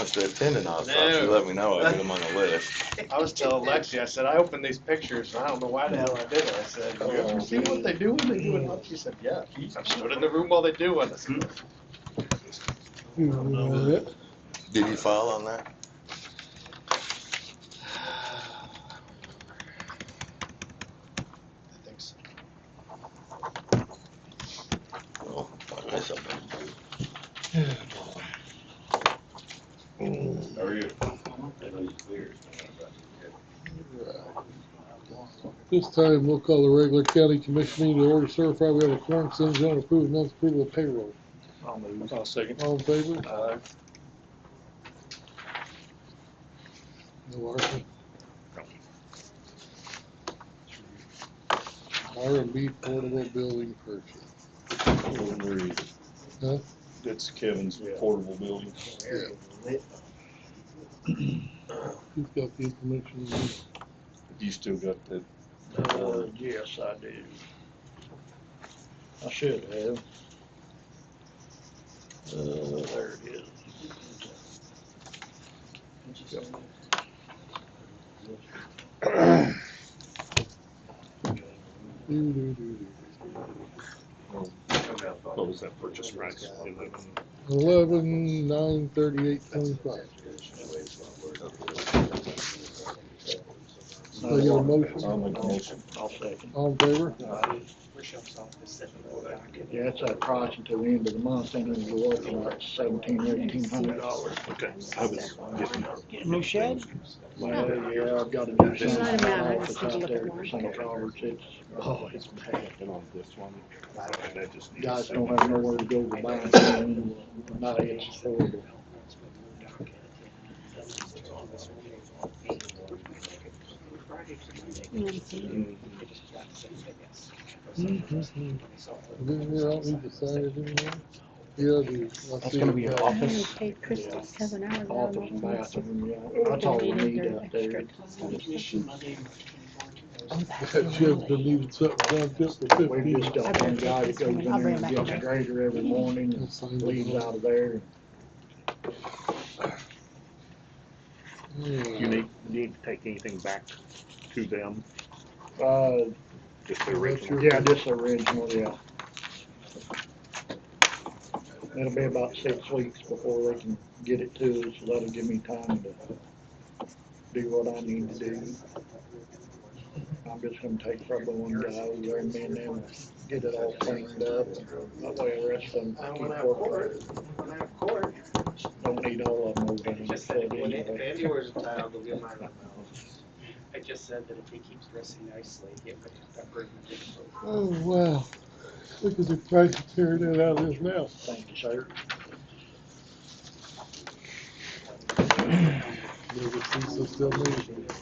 wants to attend an autopsy, let me know. I'll get him on the list. I was telling Lexi, I said, I opened these pictures, and I don't know why the hell I did it. I said, you ever see what they do when they do it? She said, yeah. I stood in the room while they do it. I said, Did you file on that? I think so. Oh, I missed something. How are you? This time, we'll call the regular county commission meeting to order. Certify we have a quorum. Send John approve month's approval of payroll. I'll move. I'll second. All in favor? Aye. No Larson. R&B portable building purchase. Huh? That's Kevin's portable building. Who's got the information? You still got that? Yes, I do. I should have. There it is. What was that purchase price? 11,938.25. So you got a motion? I'll make a motion. I'll second. All in favor? Yeah, it's that price until the end of the month, and it'll go up to like $1,700–1,800. Okay. I was getting. New shed? Well, yeah, I've got to do It's not something a matter, off just the take a top look there at for one. St. Roberts. It's bad. On this one. And that just needs. Guys don't have nowhere to go to buy anything. No, it's horrible. Didn't we all need to sign it anymore? Yeah, That's gonna be your uh, office? Paid Crystal 7 hours. Office and bathroom, yeah. That's all we need out there. That shed's been needing something done to it for We've 15 just got one guy that goes in there and gets a grader every morning and leaves out of there. You need to take anything back to them, just the original. Yeah, just the original, yeah. It'll be about 6 weeks before they can get it to us, so that'll give me time to do what I need to do. I'm just gonna take probably one guy over there and me and them get it all cleaned up. That way the rest of them can keep working. Don't need all of them over there. Just said, when Andy wears a tie, I'll go get mine. I just said that if he keeps dressing nicely, get my pepper. Oh, wow. Look at the price of tearing that out of his mouth. Thank you, sir. Maybe Cecil still needs it.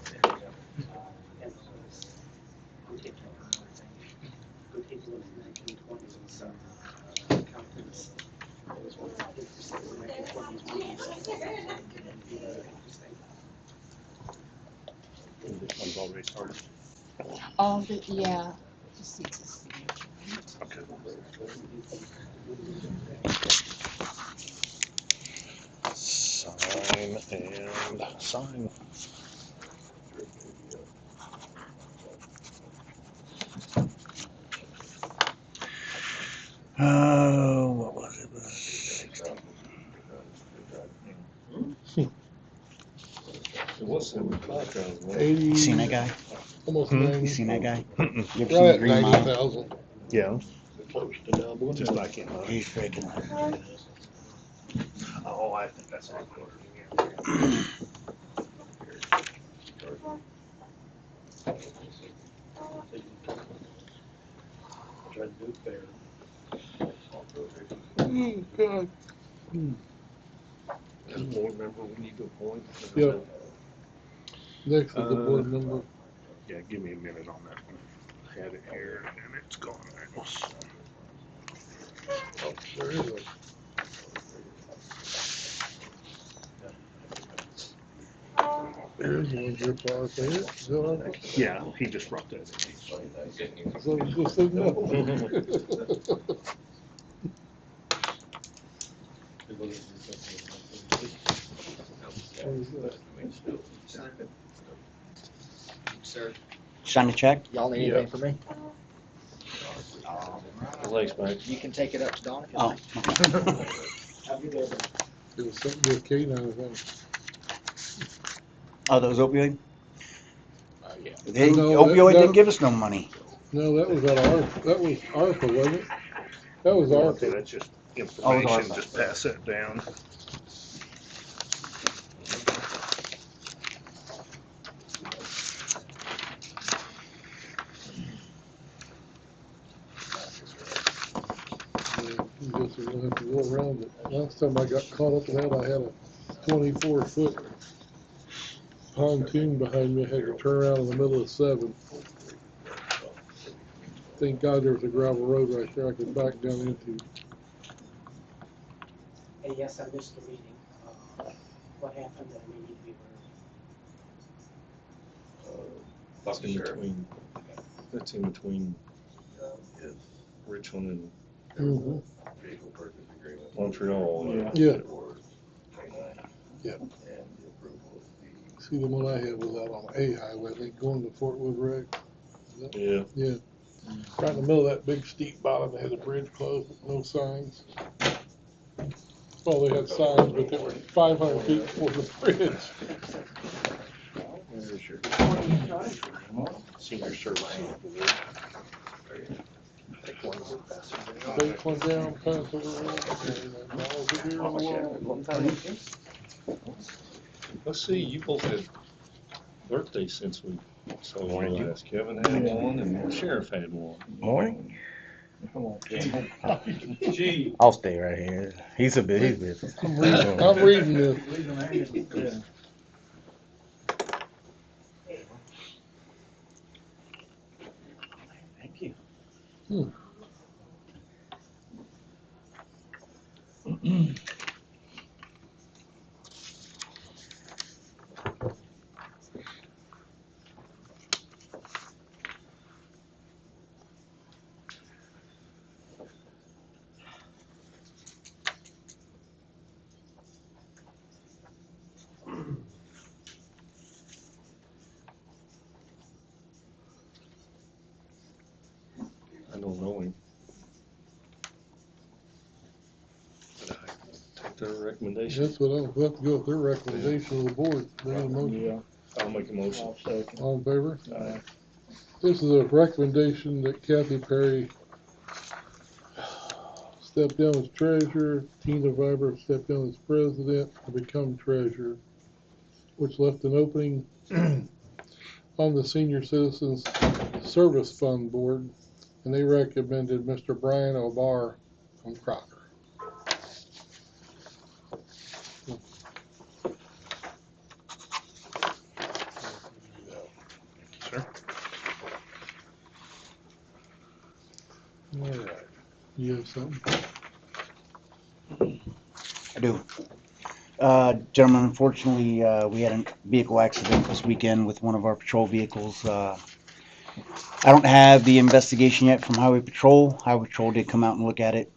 This one's already started. Yeah. Just needs a signature. Okay. Sign and sign. What was it? 16. It was 75,000. 80. You seen that guy? Almost You 90. seen that guy? You ever seen Right the at Green Mile? 90,000. Yeah, Close to double. just like him. He's freaking. Oh, I think that's all. Try to do it fair. Oh, God. Board member we need to appoint. Yep. Next is the board member. Yeah, give me a minute on that one. I had it here and it's gone now. Oh, there is one. There's one here, part there. So Yeah, he just brought that in. just said no. Sir, Sign the check? Y'all need anything from me? Thanks, mate. You can take it up to Donna. if you Oh, like. Have a good day. It was something with Kate, I think. oh, that was opioid? Yeah. They, No, opioid that- didn't give us no money. No, that was ARPA, wasn't it? That was Okay, ARPA. that's just information, just pass that down. You just are gonna have to go around it. Last time I got caught up in that, I had a 24-foot pontoon behind me. I had to turn around in the middle of 7. Thank God there was a gravel road right there I could back down into. hey, yes, I missed the meeting. What happened that we need to be aware That's in between, that's in between Richland and Montreal. Yeah. Yeah. See, the one I had was out on A highway, I think, going to Fort Wood Rec. Yeah. Yeah. Right in the middle of that big steep bottom, they had a bridge closed, with no signs. Well, they had signs, but they were 500 feet before the bridge. Where's your senior services board? Take one of them, pass it down. Take one down, pass it around, and all the beer in the world. Let's see, you both had birthdays since we saw you last. Kevin had one and the sheriff had one. Morning. Come on, Tim. Gee. I'll stay right here. He's busy. I'm reading this. Yeah. Thank you. I don't know him. But I take their recommendation. That's what I'll have to go with their recommendation of the board. They need a motion. Yeah, I'll make a motion. I'll second. All in favor? Aye. This is a recommendation that Kathy Perry step down as treasurer, Tina Viber step down as president, and become treasurer, which left an opening on the Senior Citizens Service Fund Board, and they recommended Mr. Brian O'Barr from Crocker. Sir? All right. You have something? I do. Gentlemen, unfortunately, we had a vehicle accident this weekend with one of our patrol vehicles. I don't have the investigation yet from Highway Patrol. Highway Patrol did come out and look at it.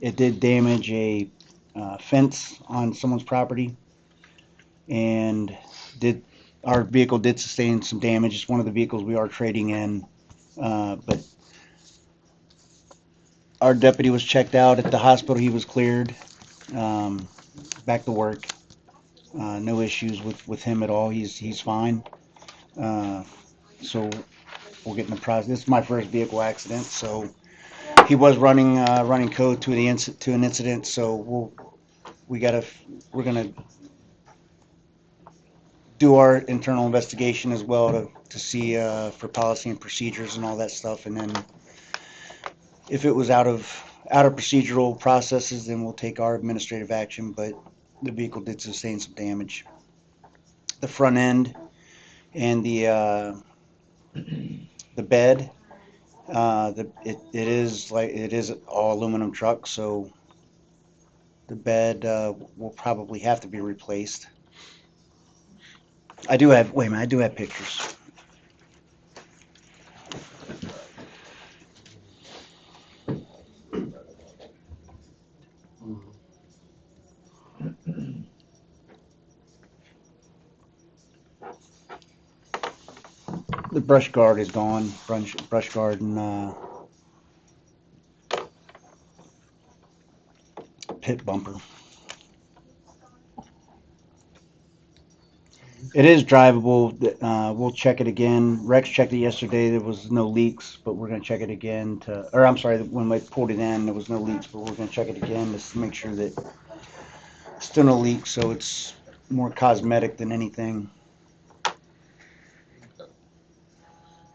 It did damage a fence on someone's property, and our vehicle did sustain some damage. It's one of the vehicles we are trading in, but our deputy was checked out at the hospital. He was cleared, back to work. No issues with him at all. He's fine. So we'll get in the process. This is my first vehicle accident, so he was running code to an incident. So we're gonna do our internal investigation as well to see for policy and procedures and all that stuff, and then if it was out of procedural processes, then we'll take our administrative action. But the vehicle did sustain some damage. The front end and the bed, it is all aluminum truck, so the bed will probably have to be replaced. I do have pictures. The brush guard is gone, brush guard and, pit bumper. It is drivable. We'll check it again. Rex checked it yesterday. There was no leaks, but we're gonna check it again or I'm sorry, when we pulled it in, there was no leaks, but we're gonna check it again just to make sure that still no leaks, so it's more cosmetic than anything.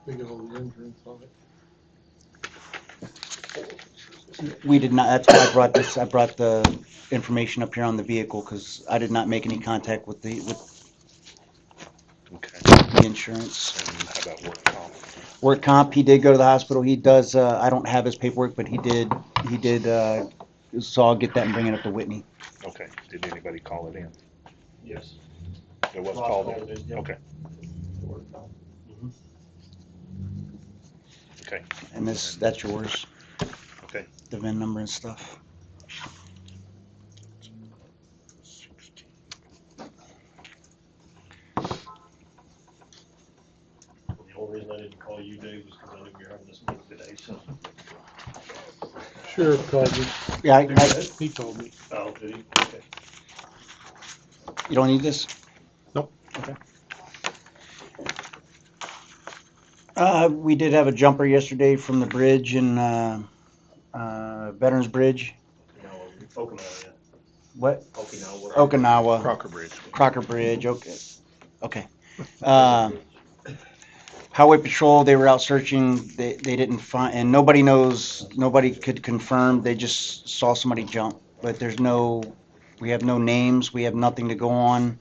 They got all the insurance on it. We did not, that's why I brought the information up here on the vehicle, because I did not make any contact with the Okay. insurance. And how about work comp? Work comp, he did go to the hospital. He does, I don't have his paperwork, but he did, so I'll get that and bring it up to Whitney. Okay. Did anybody call it in? Yes. It was Ross called called it in, in? yeah. Okay. Okay. And that's yours, Okay. the VIN number and stuff. The only reason I didn't call you, Dave, was because I knew you were having this meeting today, so. Sheriff called me. Yeah, He told me. Oh, did he? Okay. you don't need this? Nope. Okay. We did have a jumper yesterday from the bridge in, Veterans Bridge. No, Okinawa, yeah. What? Okinawa. Okinawa. Crocker Bridge. Crocker Bridge, okay. Okay. Highway Patrol, they were out searching, they didn't find, and nobody could confirm, they just saw somebody jump. But we have no names, we have nothing to go on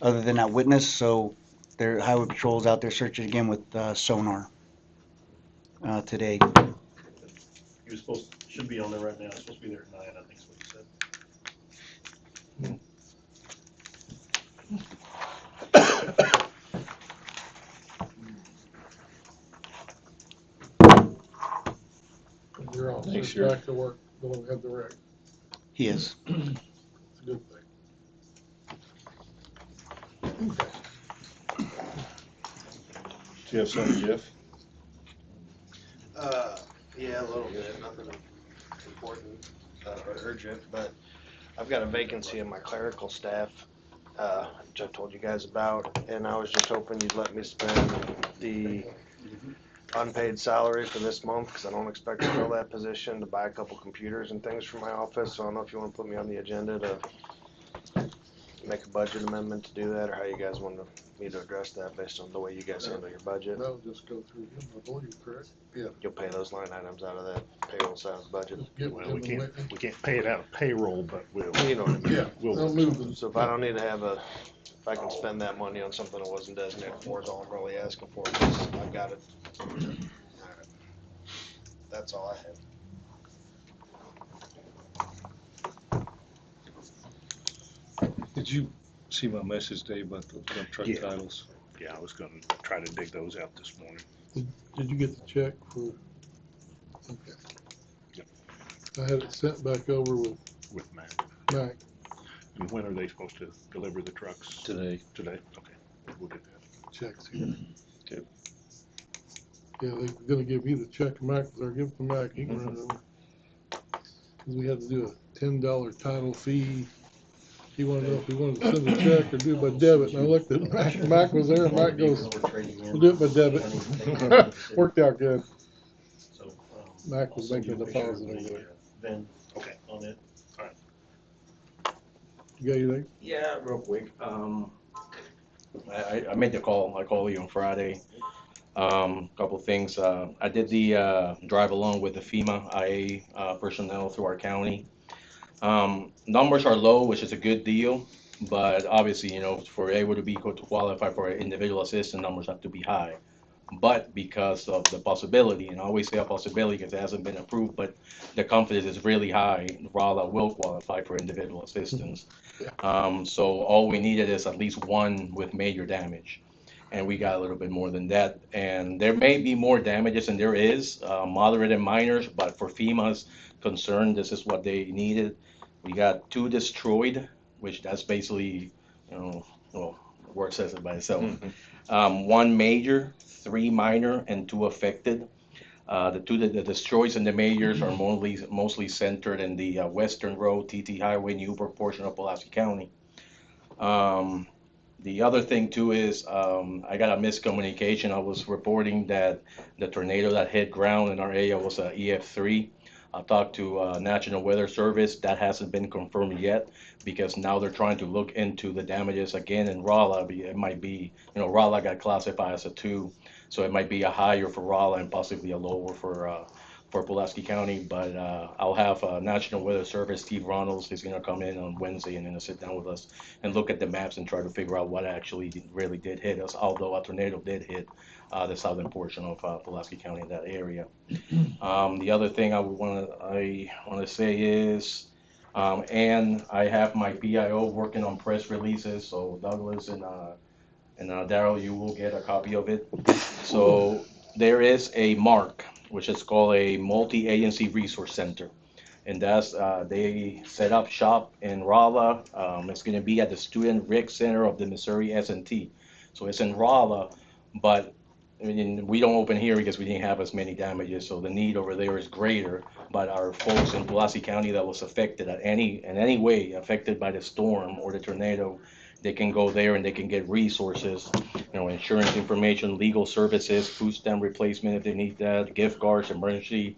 other than that witness, so Highway Patrol's out there searching again with sonar today. He was should be on there right now, he's supposed to be there at 9, I think is what he said. Your Thanks, officer's Sheriff. back to work, the one who had the wreck. He is. It's a good thing. Do you have something, Jeff? Yeah, a little bit, nothing important or urgent, but I've got a vacancy in my clerical staff, which I told you guys about, and I was just hoping you'd let me spend the unpaid salary for this month, because I don't expect to fill that position, to buy a couple computers and things for my office, so I don't know if you want to put me on the agenda to make a budget amendment to do that, or how you guys want me to address that based on the way you guys handle your budget. That'll just go through him, I believe, correct? Yeah. You'll pay those line items out of that payroll side of the budget. Just get with Well, him we and can't, Whitney. we can't pay it out of payroll, but we'll. You know what I mean? Yeah, We'll they'll work move them. So if I don't need to if I can spend that money on something I wasn't designated for, is all I'm really asking for, because I've got it. Alright. That's all I have. Did you see my message, Dave, about the dump truck Yeah. titles? Yeah, I was gonna try to dig those out this morning. Did you get the check for? Okay. Yep. I had it sent back over with With Matt. Mac. And when are they supposed to deliver the trucks? Today. Today? Okay, we'll get that. Checks here. Okay. Yeah, they're gonna give you the check to Mac, or give it to Mac, he can run it over. Cause we had to do a $10 title fee. He wanted to know if we wanted to send a check or do it by debit, and I looked at Mac, Mac was there, and Mac goes, we'll do it by debit. Worked out good. Mac was making a deposit over there. Then, Okay. on it. You got anything? Yeah, real quick. I made the call. I called you on Friday. Couple things. I did the drive along with the FEMA IA personnel through our county. Numbers are low, which is a good deal, but obviously, for able to qualify for individual assistance, numbers have to be high. But because of the possibility, and I always say a possibility because it hasn't been approved, but the confidence is really high, Rolla will qualify for individual assistance. So all we needed is at least one with major damage. And we got a little bit more than that. And there may be more damages, and there is, moderate and minors, but for FEMA's concern, this is what they needed. We got 2 destroyed, which that's basically, well, word says it by itself. 1 major, 3 minor, and 2 affected. The 2 that destroys and the majors are mostly centered in the Western Road, TT Highway, Newburgh portion of Pulaski County. The other thing too is I got a miscommunication. I was reporting that the tornado that hit ground in our area was a EF3. I talked to National Weather Service. That hasn't been confirmed yet because now they're trying to look into the damages again in Rolla. It might be, Rolla got classified as a 2, so it might be a higher for Rolla and possibly a lower for Pulaski County. But I'll have National Weather Service, Steve Ronalds, he's gonna come in on Wednesday and gonna sit down with us and look at the maps and try to figure out what actually really did hit us, although a tornado did hit the southern portion of Pulaski County in that area. The other thing I want to say is, and I have my PIO working on press releases, so Douglas and Daryl, you will get a copy of it. So there is a MARC, which is called a Multi-Agency Resource Center. And that's, they set up shop in Rolla. It's going to be at the Student Rec Center of the Missouri S&T. So it's in Rolla, but we don't open here because we didn't have as many damages, so the need over there is greater. But our folks in Pulaski County that was affected in any way affected by the storm or the tornado, they can go there and they can get resources, insurance information, legal services, food stamp replacement if they need that, gift cards, emergency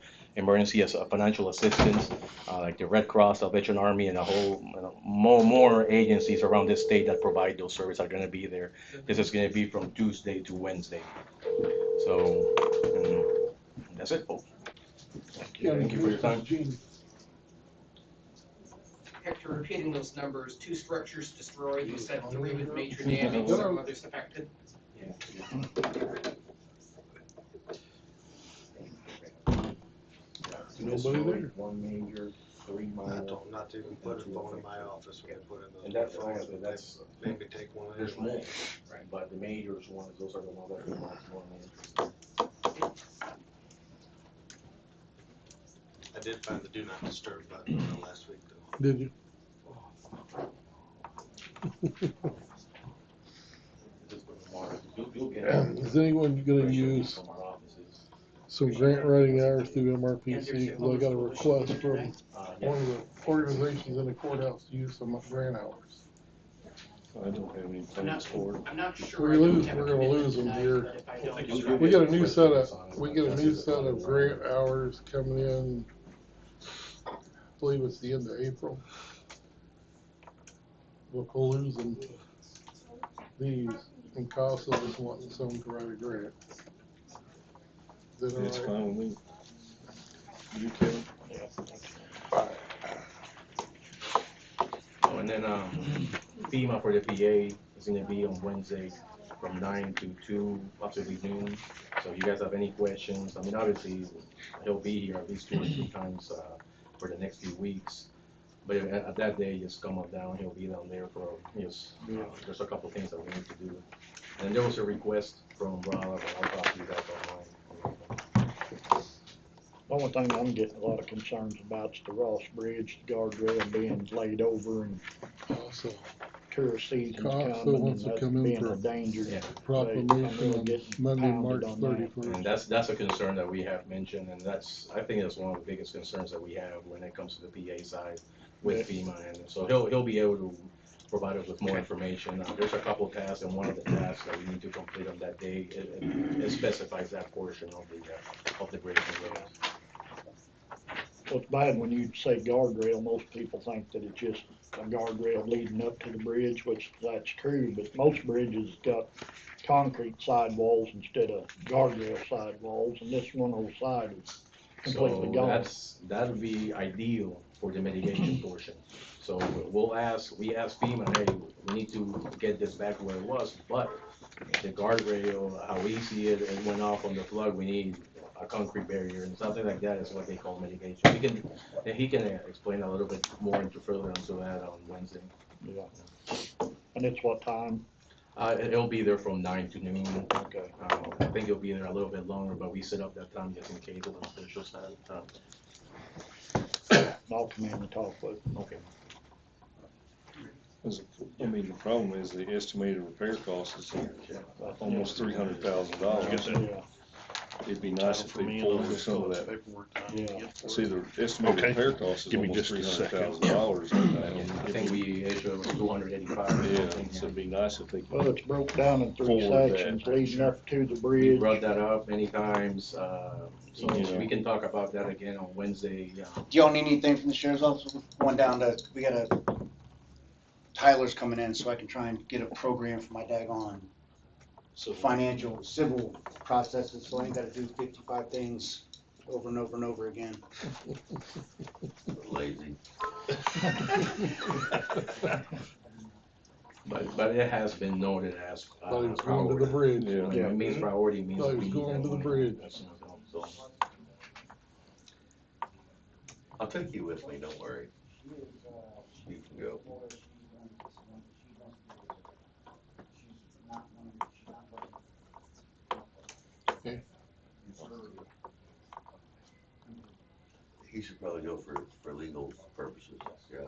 financial assistance, like the Red Cross, Salvation Army, and a whole more agencies around this state that provide those services are going to be there. This is going to be from Tuesday to Wednesday. So that's it, folks. Thank you for your time. Hector, repeating those numbers, 2 structures destroyed, you said 3 with major damage, some others affected. Nobody there. 1 major, 3 minor. Not to even put a phone in my office when I put in those. And that's right, that's, Maybe take one. there's more, right, but the majors ones, those are the ones that are more interesting. I did find the do not disturb button last week though. Did you? Is anyone gonna use some grant writing hours through MRPC? Cause I got a request from one of the organizations in the courthouse to use some grant hours. I don't have any plans for it. I'm not sure. We're gonna lose them here. We get a new set of grant hours coming in, I believe it's the end of April. We'll lose them, these, and CASA is wanting some to write a grant. Is that all It's right? fine with me. You, Kevin? Oh, and then FEMA for the PA is gonna be on Wednesday from 9 to 2, possibly noon. So if you guys have any questions, I mean, obviously, he'll be here at least 2 or 3 times for the next few weeks. But at that day, just come on down, he'll be down there for, there's a couple things that we need to do. And there was a request from Rolla, but I'll talk to you guys online. The only thing I'm getting a lot of concerns about is the Ross Bridge, the guardrail being laid over and CASA tourist season's CASA coming and wants to that's come in being for a danger. Yeah. proclamation on Monday, March pounded on that. 31st. And that's a concern that we have mentioned, and I think that's one of the biggest concerns that we have when it comes to the PA side with FEMA. And so he'll be able to provide us with more information. There's a couple of tasks, and one of the tasks that we need to complete on that day, it specifies that portion of the bridge and roads. Well, it's bad when you say guardrail, most people think that it's just a guardrail leading up to the bridge, which that's true, but most bridges got concrete sidewalls instead of guardrail sidewalls, and this one on the side is completely So gone. that would be ideal for the mitigation portion. So we ask FEMA, hey, we need to get this back where it was, but the guardrail, how we see it, it went off on the flood, we need a concrete barrier, and something like that is what they call mitigation. He can explain a little bit more further into that on Wednesday. Yeah. And it's what time? It'll be there from 9 to noon. Okay. I think it'll be there a little bit longer, but we set up that time just in case it's an official start time. I'll come in and talk with them. Okay. I mean, the problem is the estimated repair cost is almost $300,000. Yeah, It'd be nice if they pulled some of that. yeah. See, the estimated Okay. repair cost is Give me almost just a second. $300,000 on that. I think we issued 285. Yeah, so it'd be nice if they Well, could. it's broke down in 3 Forward that. sections leading up to the We bridge. brought that up many times, so Yeah. we can talk about that again on Wednesday. Do y'all need anything from the sheriff's office? Going down to, Tyler's coming in, so I can try and get a program for my daggone financial, civil processes, so I ain't gotta do 55 things over and over and over again. Lazy. But it has been noted as Thought he was going to the priority. bridge. Yeah. When it means priority, means Thought he we was need going that to the money. bridge. So, I'll take you with me, don't worry. You can go. He should probably go for legal purposes, yeah.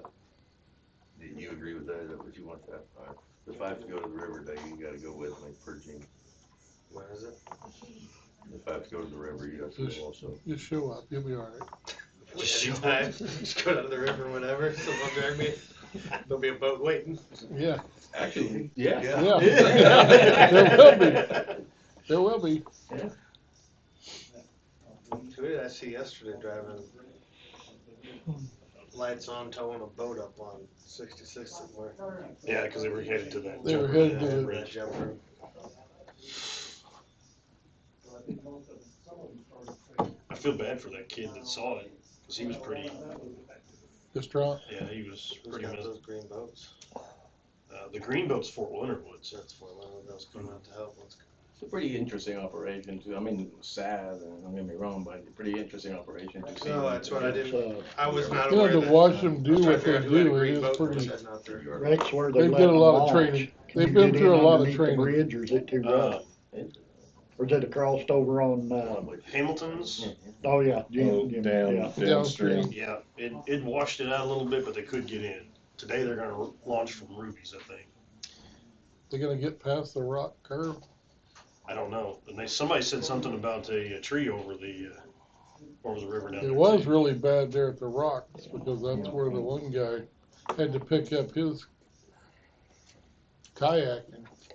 Do you agree with that? Is that what you want that? All right. If I have to go to the river day, you gotta go with me, per Gene. What is it? If I have to go to the river, you have to go also. Just show up, you'll be all right. Just go down to the river whenever, someone drag me. There'll be a boat waiting. Yeah, Actually, yeah. yeah. There will be. There will be. Who did I see yesterday driving? Lights on, towing a boat up on 66 somewhere. Yeah, because they were headed to that. They were jumper, headed to that the- bridge. That jumper. I feel bad for that kid that saw it, because he was pretty, Distraught. yeah, he was Who's pretty, got those green boats? the green boat's Fort Leonard Woods. That's for one of those coming out to help. It's a pretty interesting operation too. I mean, sad, and don't get me wrong, but a pretty interesting operation to see. No, that's what I It's, didn't, I was not You know, aware to that. watch them do I was trying what to they figure out who had a do, it green is boat that was pretty, heading out there. That's where they they let did a them lot of launch. training. Can They've you been get through a in lot of underneath the training. bridge, or is it too rough? Or is it crossed over on, Hamilton's, oh yeah, Oh, Jim, down, yeah. downstream. yeah, it washed it out a little bit, but they could get in. Today they're gonna launch from Ruby's, I think. They're gonna get past the rock curve. I don't know. And somebody said something about a tree over the river down there. It was too. really bad there at the rocks, because that's where the one guy had to pick up his kayak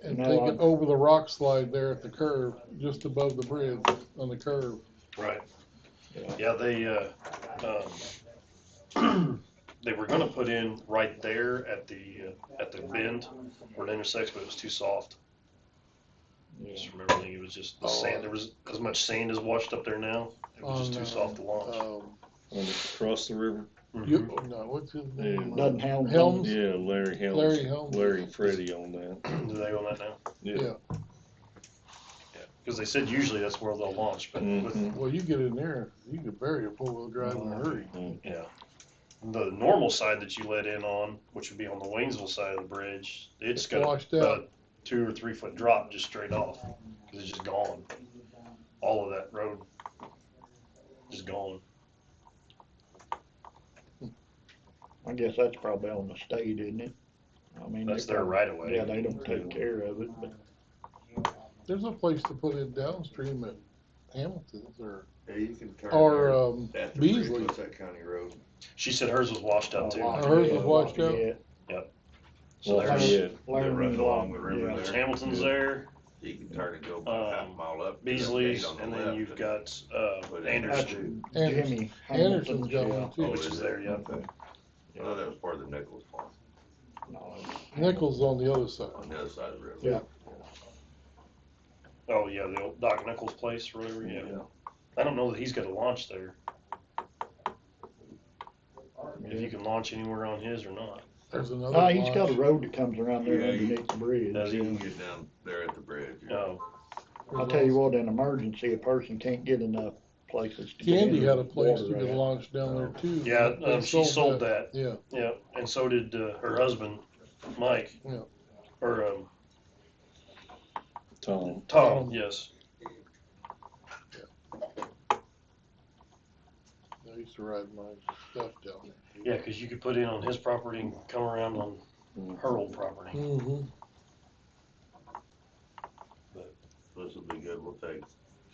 and No, take I- it over the rock slide there at the curve, just above the bridge on the curve. Right. Yeah, they were gonna put in right there at the bend where it intersects, but it was too soft. Just from everything, it was just the sand. There was as much sand as washed up there now. It was just too soft to launch. Across the river. You, no, what's his name? Doesn't Helms. Helms? Yeah, Larry Helms. Larry Helms. Larry and Freddie on that. Do they own that now? Yeah, Because they said usually that's where they'll launch, but with, well, you get in there, you can bury a four-wheel drive in a hurry. yeah. The normal side that you let in on, which would be on the Waynesville side of the bridge, it's got Washed about out. a 2 or 3 foot drop just straight off, because it's just gone. All of that road is gone. I guess that's probably on the state, isn't it? I mean, That's they their probably- right of way. Yeah, they don't take care of it, but There's a place to put it downstream at Hamilton's or Yeah, you can turn Or, there at the Beasley. bridge. What's that county road? She said hers was washed out too. hers was washed out? So there's, Lafayette. That runs along the river yeah. there. Hamilton's there, You can turn and go about half a mile up. to that Beasley's, gate on the and then left you've got, But that's Anderson, Jimmy Anderson's Hamilton's, got yeah. one too. which is there, yep. Okay. I thought that was part of the Nichols farm, No, Nichols on the other side. on the other side of the river. Yeah. Oh, yeah, the old Doc Nichols place or whatever, yeah. I don't know that he's got a launch there. If you can launch anywhere on his or not. There's another No, he's got a launch. road that comes around there Yeah, underneath the bridge. Does You he? can get down there at the bridge. No, I'll tell you what, in emergency, a person can't get enough places to get in. Candy had a place water you could at. launch down there too. yeah, They she sold that, Yeah, yeah, and so did, her husband, Mike. Yeah. Or, Tom. Tom, yes. I used to ride my stuff down there. Yeah, cause you could put in on his property and come around on her old property. Mm-hmm. So this will be good, we'll take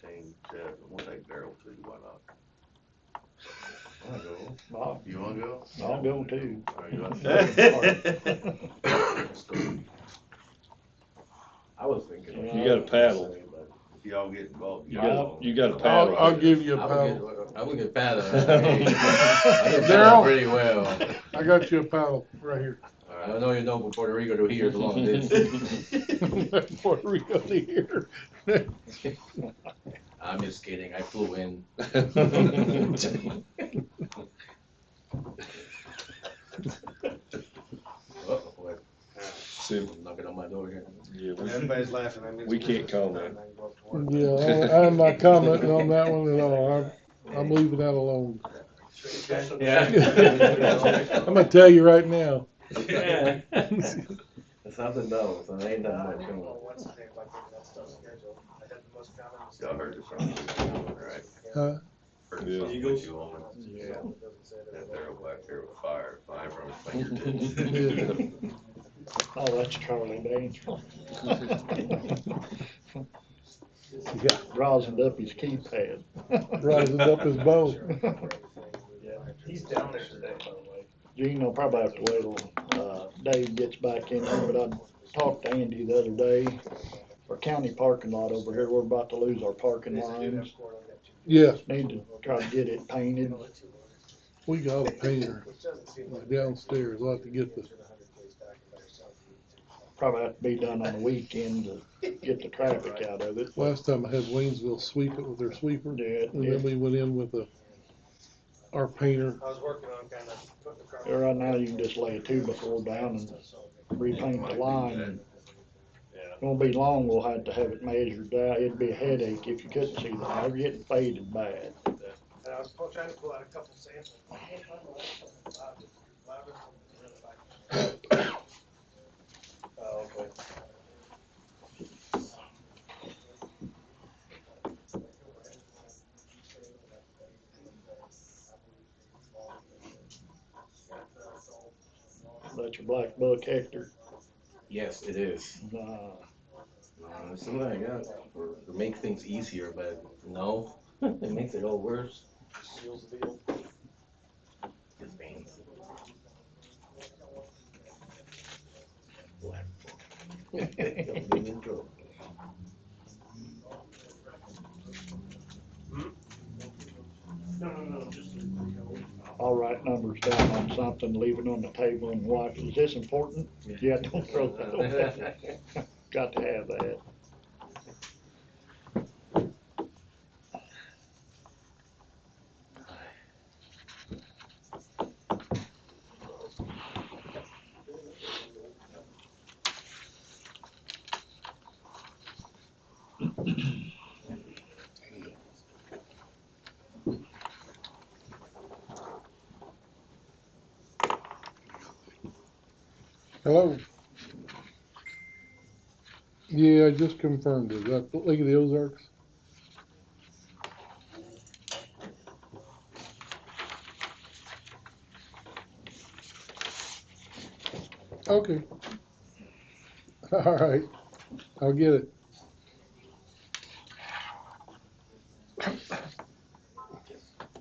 Shane, Jeff, and we'll take Daryl too, why not? You wanna go? I'll go too. All right, you want- I was thinking. You got a paddle. If y'all get involved. You got a paddle. I'll give you a I paddle. would get paddle. I can Daryl? paddle pretty well. I got you a paddle right here. I don't know you know, but Puerto Rico to here is a long distance. Puerto Rico to here. I'm just kidding. I flew in. What? See, Knocking on my door here. yeah, Everybody's laughing at me. we can't comment. Yeah, I'm not commenting on that one at all. I'm leaving that alone. Yeah. I'm gonna tell you right now. Yeah. It's something though, so it ain't that much. Come on. Y'all heard this from right? Huh? Heard Yeah. something with you woman. Yeah. That Daryl back there with fire flying from his fingertips. Yeah. Oh, that's Charlie Danger. Yeah. Rosined up his keypad. Rising up his bow. He's down there today, by the way. Gene will probably have to wait till, Dave gets back in here, but I talked to Andy the other day. Our county parking lot over here, we're about to lose our parking lines. Yeah, Need to try to get it painted. we got a painter downstairs. We'll have to get the, Probably have to be done on the weekend to get the traffic out of it. last time I had Waynesville sweep it with their sweeper. Yeah, And then we went in with our painter. I was working on kind of putting the car. yeah, right now you can just lay a 2x4 down and repaint the line. It won't be long, we'll have to have it measured out. It'd be a headache if you couldn't see the line. They're getting faded bad. And I was trying to pull out a couple samples. Oh, okay. That's your black buck, Hector. Yes, it is. It's something I got to make things easier, but no, it makes it all worse. Seals the deal. It's pain. Don't get me in trouble. I'll write numbers down on something, leave it on the table and watch. Is this important? Yeah, don't throw that away. Got to have that. Hello? Yeah, I just confirmed it. That Lake of the Ozarks? Okay. All right. I'll get it.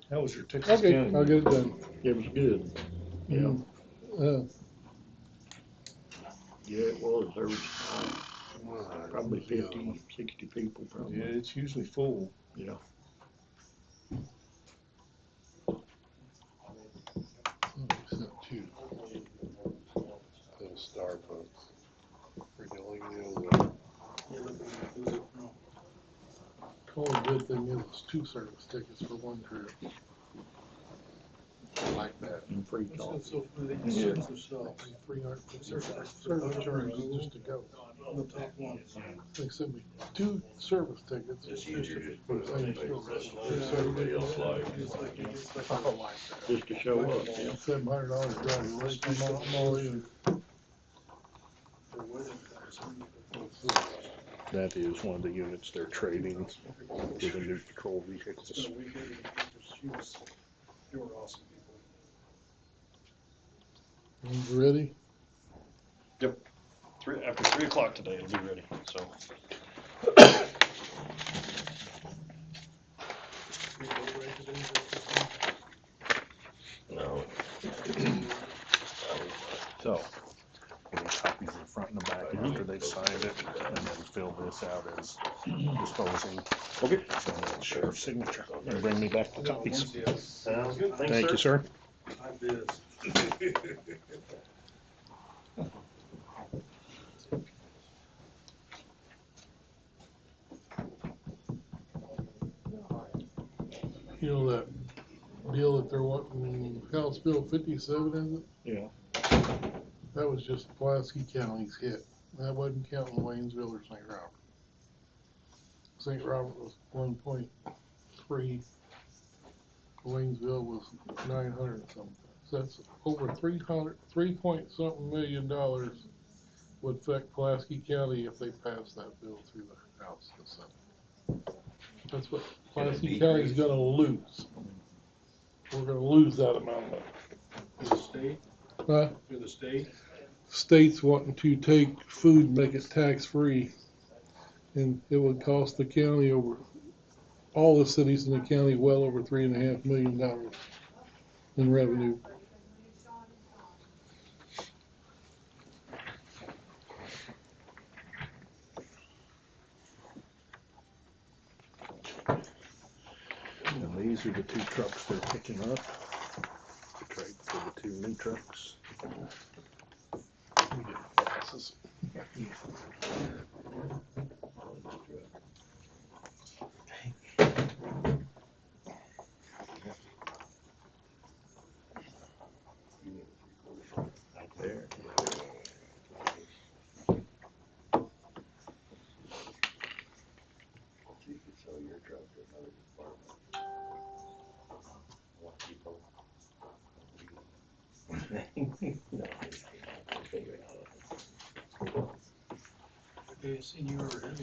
How was your Texas Okay, County? I'll get it done. It was good. Yeah, Uh, yeah, it was. There was probably 50, 60 people probably. Yeah, it's usually full. Yeah. sent you those star folks. Freaking Lake of the Ozarks. Only good thing is it's 2 service tickets for 1 trip. I like that. And free coffee. Yeah. Free service charges just to go. They sent me 2 service tickets. Just use your, just For put the it on same Facebook, service. so everybody else like. Just to show up, yeah. $700 drive away from all in. That is one of the units they're trading for the new patrol vehicles. You ready? After 3 o'clock today, it'll be ready, so. No. So, we need copies of the front and the back after they've signed it, and then fill this out as disposing. Okay. And then sheriff's signature, and bring me back the copies. Sounds good. Thank you, sir. You know that deal that they're wanting, House Bill 57, is it? Yeah. That was just Pulaski County's hit. That wasn't counting Waynesville or St. Robert. St. Robert was 1.3. Waynesville was 900 and something. So that's over 3 point something million dollars would affect Pulaski County if they pass that bill through the House and Senate. That's what Pulaski County's gonna lose. We're gonna lose that amount of money. For the state? Huh? For the state? States wanting to take food and make it tax-free. And it would cost the county all the cities in the county well over $3.5 million in revenue. And these are the 2 trucks they're picking up. Trade for the 2 new trucks. Right there. You could sell your truck to another department. Want people. No, I'll figure it out. Hey, seen your headline.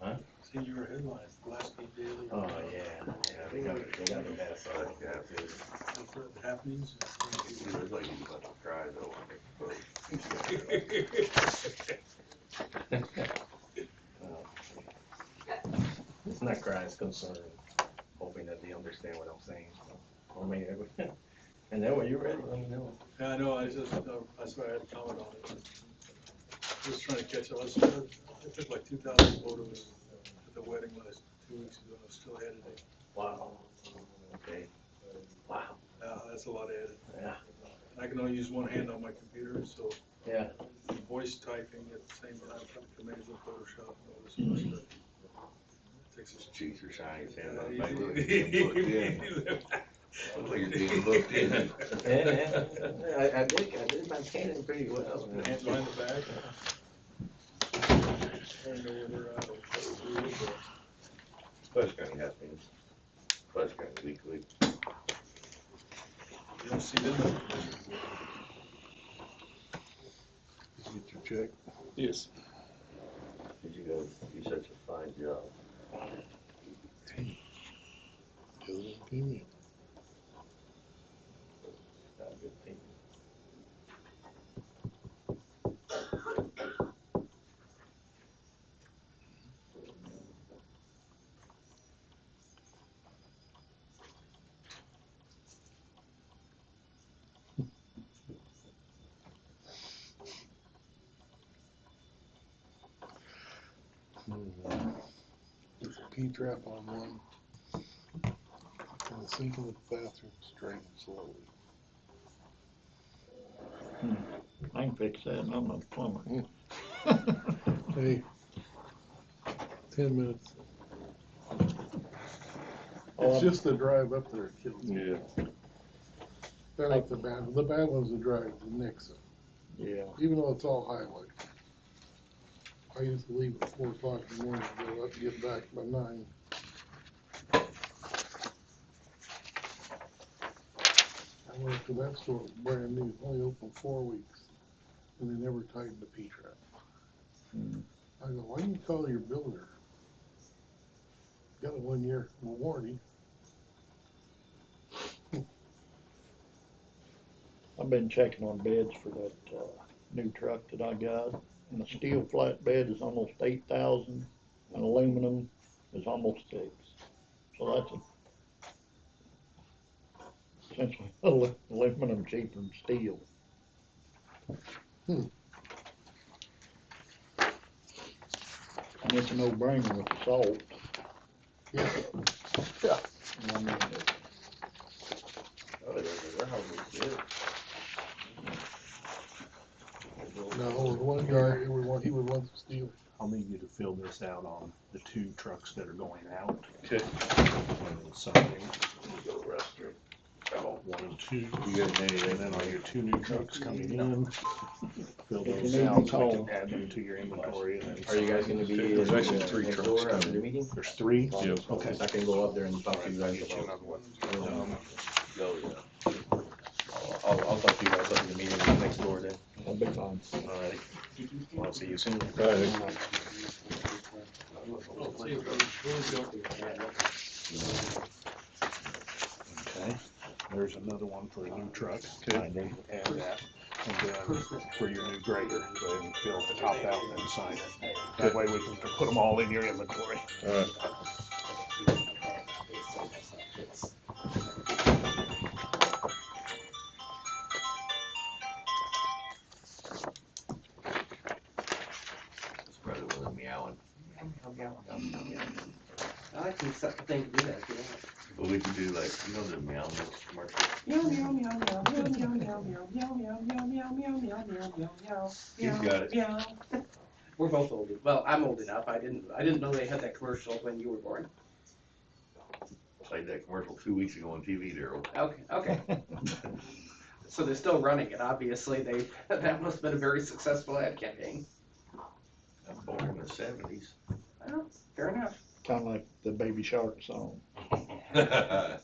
Huh? Seen your headline, Pulaski Daily. Oh, yeah, they got the best. Different happenings. It looks like he's about to cry though on It's not crying, it's concern, hoping that they understand what I'm saying. Or maybe, and then when you're ready, let me know. Yeah, I know, that's why I had to comment on it. Just trying to catch up. I took like 2,000 photos at the wedding last 2 weeks ago, and I still editing. Wow, okay, wow. Yeah, that's a lot of editing. Yeah. And I can only use one hand on my computer, so. Yeah. Voice typing at the same time, put commands in Photoshop and all this sort of stuff. Takes his cheeks are shining, his hands on Yeah, the back, looks like you're being booked in. Looks like you're being booked in. Yeah, I did my painting pretty well. Hands behind the back. I don't know where they're at. Pulaski County happenings. Pulaski County Weekly. You don't see them. Did you get your check? Yes. Did you go, you such a fine job. Got a good team. There's a P-trap on one. And the sink in the bathroom drains slowly. I can fix that, I'm not a plumber. Hey, 10 minutes. Oh, It's just the drive up there that kills me. Yeah. I like the bad one. The bad one's the drive to Nixon. Yeah. Even though it's all highway. I used to leave at 4 o'clock in the morning to go up and get back by 9. I went to that store, it was brand new, only open 4 weeks, and they never tightened the P-trap. I go, why don't you call your builder? Got a 1-year warranty. I've been checking on bids for that, new truck that I got. And the steel flatbed is almost 8,000, and aluminum is almost 6. So that's essentially aluminum cheaper than steel. And it's a no-brainer with the salt. Yeah. I mean, No, with one guy, he would want the steel. I'll need you to fill this out on the 2 trucks that are going out. Okay. And signing. 1 and 2. And then on your 2 new trucks coming in, fill those out so I can add them to your inventory. And then Are you guys gonna be in There's actually the 3 next trucks door after coming the in. meeting? There's 3? Yeah. Okay. I can go up there and talk to you I'll guys get you about. another one. I'll talk to you guys up in the meeting next door then. that'll be fine. Alright. I'll see you soon. Okay, there's another one for a new truck. Add that. And then for your new grader, go ahead and fill the top out and then sign it. That way we can put them all in your inventory. Alright. It's probably one of them meowing. I like to set the thing to do that, if you want. But we could do like, you know, the meow mix commercial? Meow, meow, meow, meow, meow, meow, meow, meow, meow, meow, meow, meow, meow, meow, meow, meow, meow. He's got it. Meow. We're both old. Well, I'm old enough. I didn't know they had that commercial when you were born. Played that commercial 2 weeks ago on TV, Daryl. Okay. So they're still running it. Obviously, that must have been a very successful ad campaign. I'm born in the 70s. Well, fair enough. Kind of like the Baby Shark song. Yeah.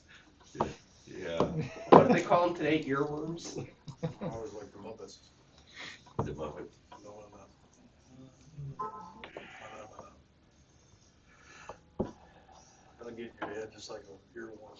What do they call them today? Earworms? I always like the Muppets. The Muppet. No, that'll get in your head just like a earworm.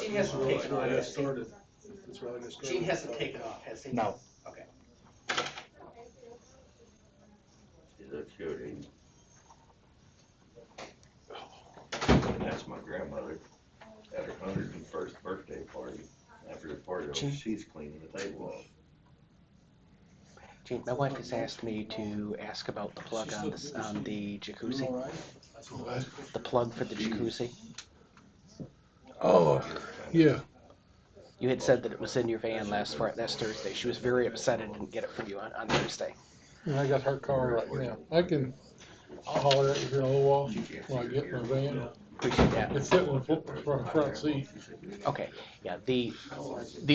Gene hasn't taken off. It's started. It's really just started. Gene hasn't taken off, has he? No. Okay. He looks good, ain't he? And that's my grandmother at her 101st birthday party. After the party, she's cleaning the table off. Gene, my wife has asked me to ask about the plug on the jacuzzi. The plug for the jacuzzi. Oh, yeah. You had said that it was in your van last Thursday. She was very upset I didn't get it from you on Thursday. And I got her car right now. I'll holler at you here in a little while when I get in my van. Appreciate that. It's sitting in the front seat. Okay, yeah, the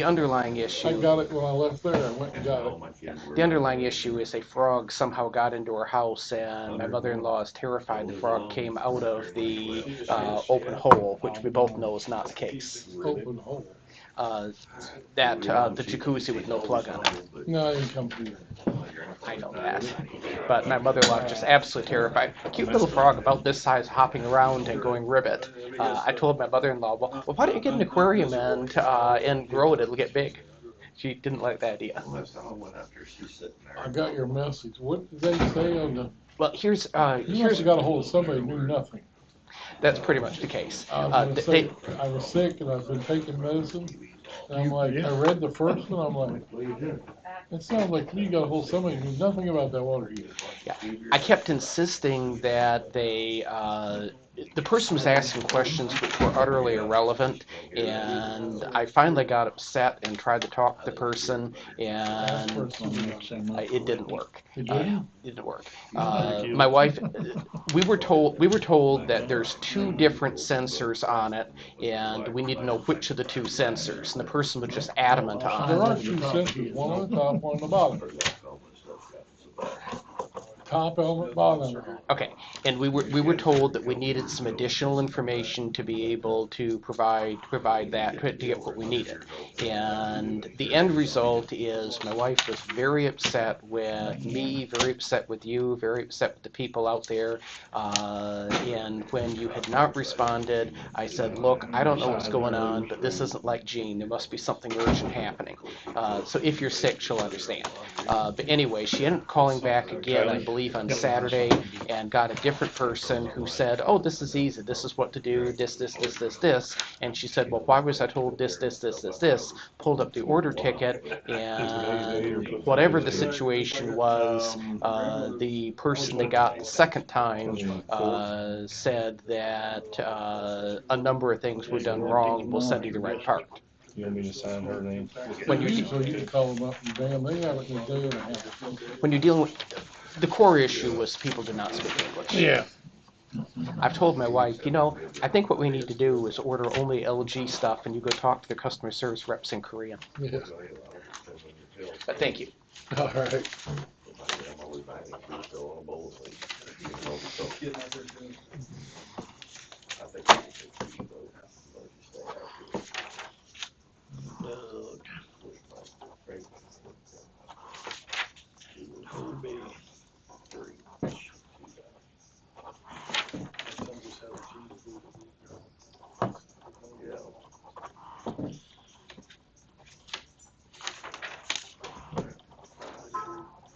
underlying issue. I got it when I left there. I went and got it. The underlying issue is a frog somehow got into her house, and my mother-in-law is terrified the frog came out of the open hole, which we both know is not the case. Open hole. That the jacuzzi with no plug on it. No, I didn't come through. I know that. But my mother-in-law is just absolutely terrified. A cute little frog about this size hopping around and going ribbit. I told my mother-in-law, well, why don't you get an aquarium and grow it, it'll get big. She didn't like the idea. I got your message. What did they say on the? Well, here's You must have got a hold of somebody who knew nothing. That's pretty much the case. I was sick and I've been taking medicine. And I'm like, I read the first one, I'm like, it sounds like you got a hold of somebody who knew nothing about that water heater. Yeah, I kept insisting that the person was asking questions which were utterly irrelevant, and I finally got upset and tried to talk to the person, and it didn't work. It didn't work. My wife, we were told that there's 2 different sensors on it, and we need to know which of the 2 sensors, and the person was just adamant on it. There are 2 sensors, one on the top, one on the bottom. top element, bottom element. Okay, and we were told that we needed some additional information to be able to provide that to get what we needed. And the end result is my wife was very upset with me, very upset with you, very upset with the people out there. And when you had not responded, I said, look, I don't know what's going on, but this isn't like Jean. There must be something urgent happening. So if you're sick, she'll understand. But anyway, she ended up calling back again, I believe, on Saturday, and got a different person who said, oh, this is easy. This is what to do, this. And she said, well, why was I told this? Pulled up the order ticket, and whatever the situation was, the person they got the second time said that a number of things were done wrong. We'll send you the right part. You want me to sign her name? When you're So you can call them up and bam, they have it in a day and a half. when you're dealing with the core issue was people do not speak English. Yeah. I've told my wife, I think what we need to do is order only LG stuff, and you go talk to the customer service reps in Korean. Yeah. But thank you. All right.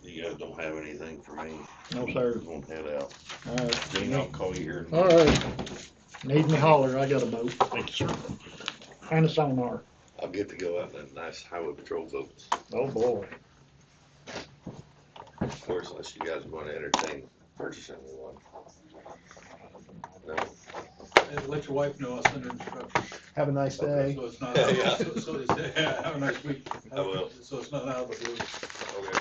You guys don't have anything for me? No, sir. Just won't head out. All right. Gene, I'll call you here. All right. Need me holler, I got a boat. Thank you, sir. And a sonar. I'll get to go out in that nice highway patrol boats. Oh, boy. Of course, unless you guys want to entertain purchasing one. No? And let your wife know, I'll send her instructions. Have a nice day. So it's not, Yeah. have a nice week. I will. So it's not out of the blue. Okay.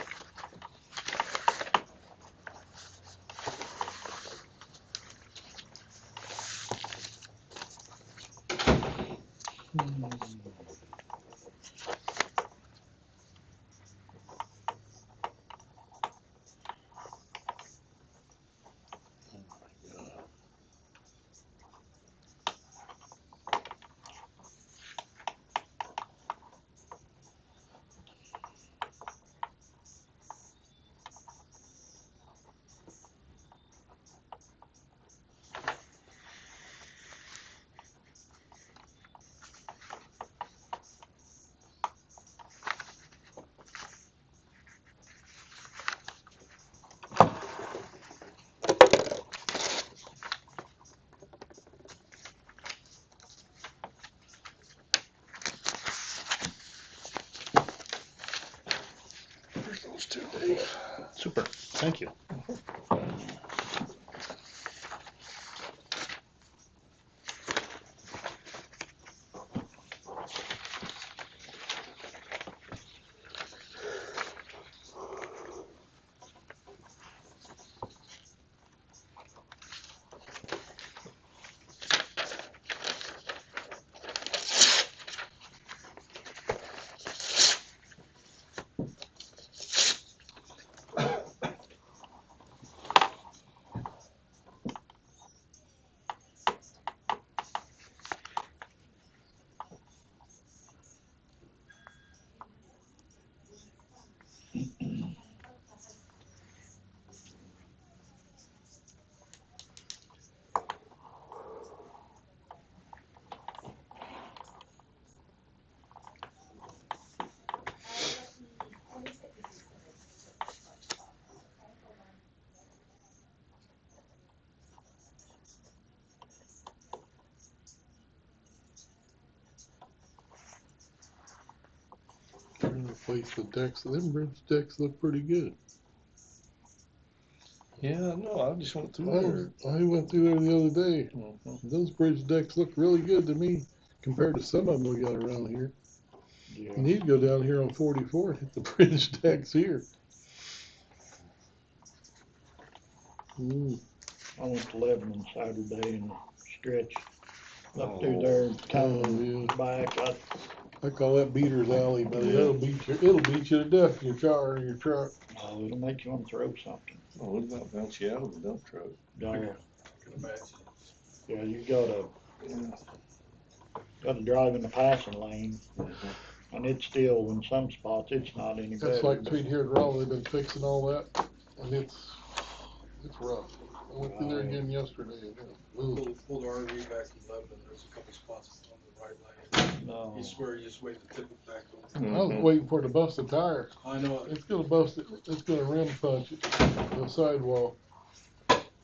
Super, thank you. Trying to replace the decks. Them bridge decks look pretty good. Yeah, no, I just went through there. I went through there the other day. Mhm. Those bridge decks look really good to me compared to some of them we got around here. Yeah. You need to go down here on 44 and hit the bridge decks here. I went to Lebanon Saturday and stretched up through Oh. there, kind Oh, yeah. of back. I call that beater's alley, but it'll beat you to death in your car or your truck. No, it'll make you want to throw something. Oh, what about bounce you out of the dump truck? No, Can imagine. yeah, you gotta drive in the passing lane. And it's still, in some spots, it's not any better. That's like between here and Raleigh, they've been fixing all that, and it's rough. I went through there again yesterday, and Pulled our RV back from Lebanon, there's a couple spots on the right lane. No. You swear you just wait to tip it back over. I was waiting for it to bust a tire. I know it. It's gonna bust it, it's gonna rim punch it, the sidewall.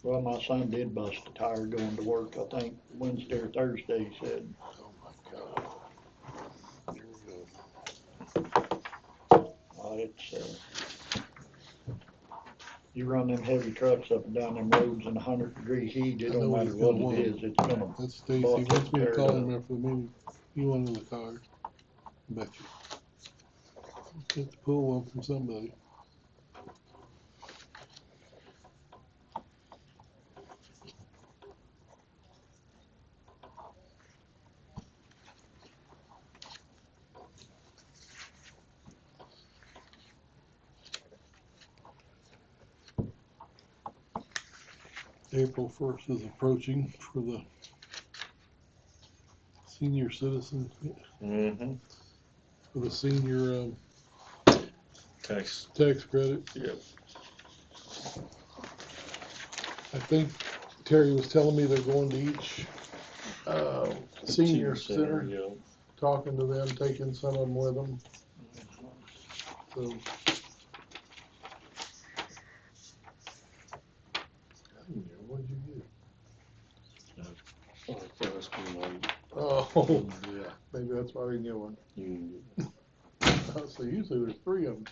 Well, my son did bust a tire going to work, I think Wednesday or Thursday, he said. Oh my God. It's, you run them heavy trucks up and down them roads in 100-degree heat, it I don't know matter he's what gonna want it it. is, it's gonna. That's Stacy, Both wants me to tear it call up. him after the meeting. He wanted the tires. Bet you. Get to pull one from somebody. April 1st is approaching for the senior citizen, for the senior Tax. tax credit. Yep. I think Terry was telling me they're going to each senior center, Yeah. talking to them, taking some of them with them. So. What did you get? Oh, Yeah. maybe that's why I didn't get one. You So usually there's 3 of them.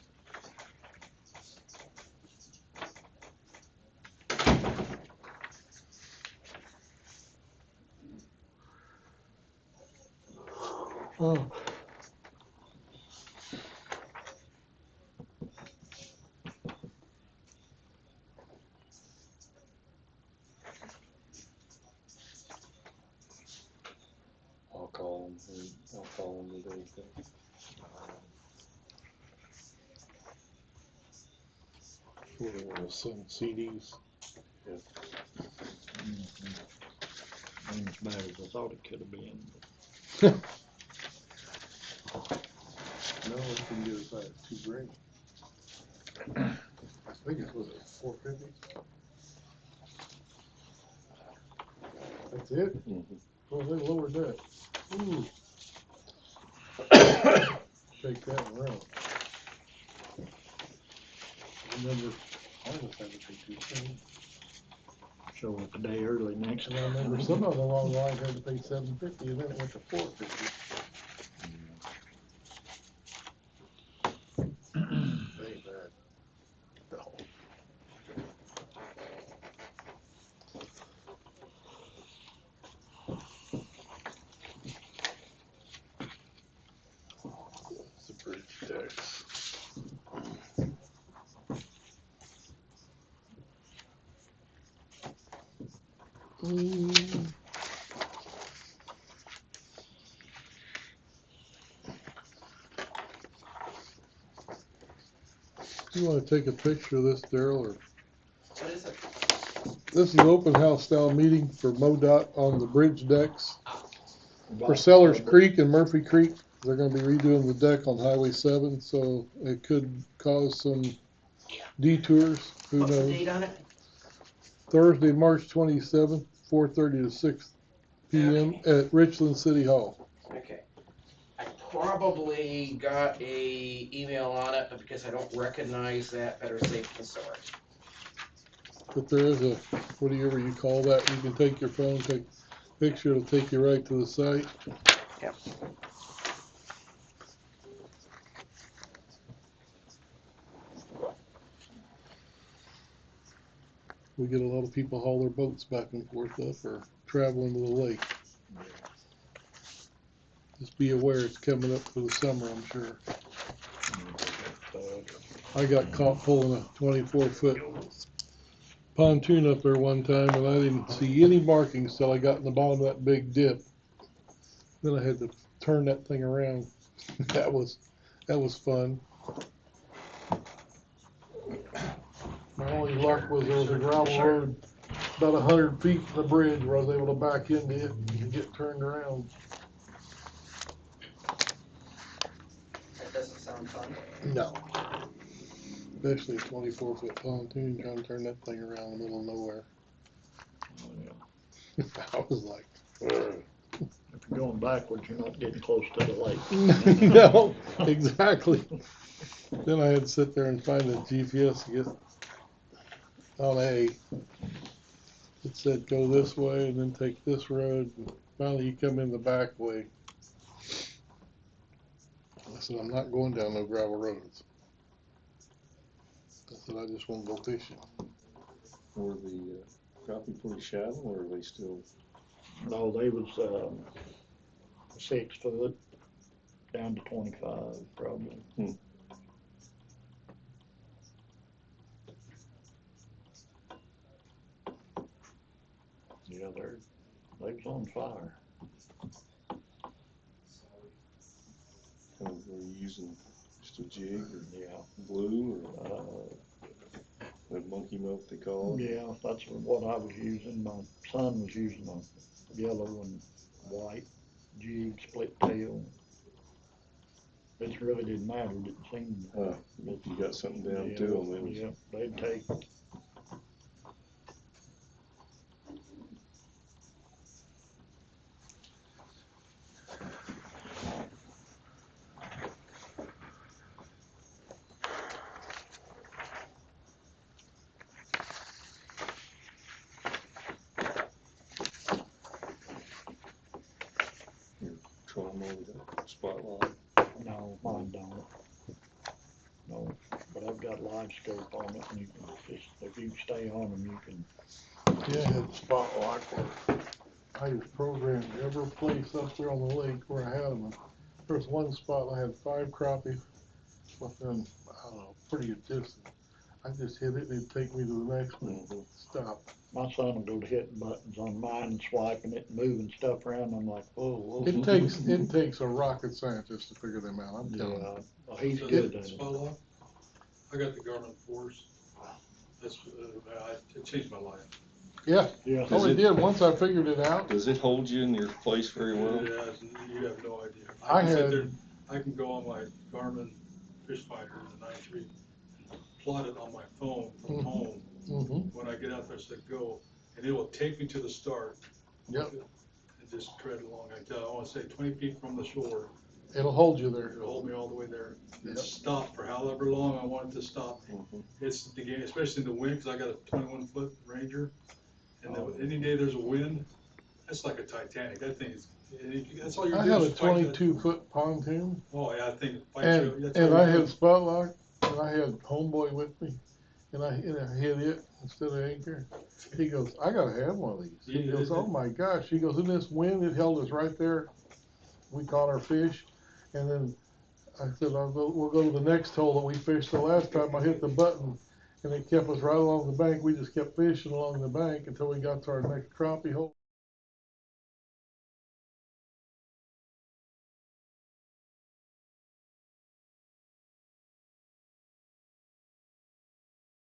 Oh. I'll call them today. Sure they want to send CDs. Ain't as bad as I thought it could have been. No, we can get it by $2 grand. I think it was at 450. That's it? Oh, they lowered that. Ooh. Shake that one around. Remember, I was having to pay 220. Show up a day early next And I remember some of them along the line had to pay $750, and then it went to $450. Ain't bad. No. It's a bridge tax. You wanna take a picture of this, Daryl, or? What is it? This is an open house style meeting for MoDOT on the bridge decks. For Sellers Creek and Murphy Creek, they're gonna be redoing the deck on Highway 7, so it could cause some detours, who What's the knows? date on it? Thursday, March 27th, 4:30 to 6 PM at Richland City Hall. Okay. I probably got a email on it, but because I don't recognize that, better safe than sorry. But there is a, whatever you call that, you can take your phone, take a picture, it'll take you right to the site. Yep. We get a lot of people haul their boats back and forth up or traveling to the lake. Just be aware it's coming up for the summer, I'm sure. I got caught pulling a 24-foot pontoon up there one time, and I didn't see any markings till I got in the bottom of that big dip. Then I had to turn that thing around. That was fun. only luck was there was a gravel road about 100 feet from the bridge where I was able to back into it and get turned around. That doesn't sound fun. No. Especially a 24-foot pontoon trying to turn that thing around in the middle of nowhere. I was like, ugh. If you're going backwards, you're not getting close to the lake. No, exactly. Then I had to sit there and find the GPS to get on A. It said go this way and then take this road. And finally, you come in the back way. I said, I'm not going down no gravel roads. I said, I just want to go fishing. Were the crappie pretty shallow, or are they still? No, they was 6 foot down to 25 probably. Yeah, they was on fire. Were you using just a jig or Yeah. glue or that monkey milk they call it? Yeah, that's what I was using. My son was using a yellow and white jig split tail. It really didn't matter, didn't seem. If you got something down Yeah, to them, it was. yeah, they'd take. Trolling over that spotlight. No, mine don't. No, but I've got live scope on it, and you can just, if you stay on them, you can. Yeah, I had spotlight where I was programmed every place up there on the lake where I had them. There was one spot I had 5 crappie within, I don't know, pretty good distance. I just hit it and it'd take me to the next one. Stop. My son will go to hitting buttons on mine and swiping it and moving stuff around. I'm like, whoa. It takes a rocket scientist to figure them out. I'm telling you. Well, he's So good the at it. spotlight, I got the Garmin Force. That's, it changed my life. Yeah. Yeah. Oh, it did. Once I figured it out. Does it hold you in your place very well? Yeah, you have no idea. I can sit had- there, I can go on my Garmin Fish Finder, the 9.3, and plot it on my phone from home. When I get out there, say go, and it will take me to the start. Yep. And just tread along. I want to say 20 feet from the shore. It'll hold you there. It'll hold me all the way there. And stop for however long I want it to stop me. It's the game, especially in the wind, because I got a 21-foot Ranger. And any day there's a wind, that's like a Titanic. That thing is, that's all you're doing. I had a 22-foot pontoon. Oh, yeah, I think. And I had spotlight, and I had homeboy with me, and I hit it instead of anchor. He goes, I gotta have one of these. He goes, oh my gosh. He goes, in this wind, it held us right there. We caught our fish, and then I said, we'll go to the next hole that we fished the last time. I hit the button, and it kept us right along the bank. We just kept fishing along the bank until we got to our next crappie hole.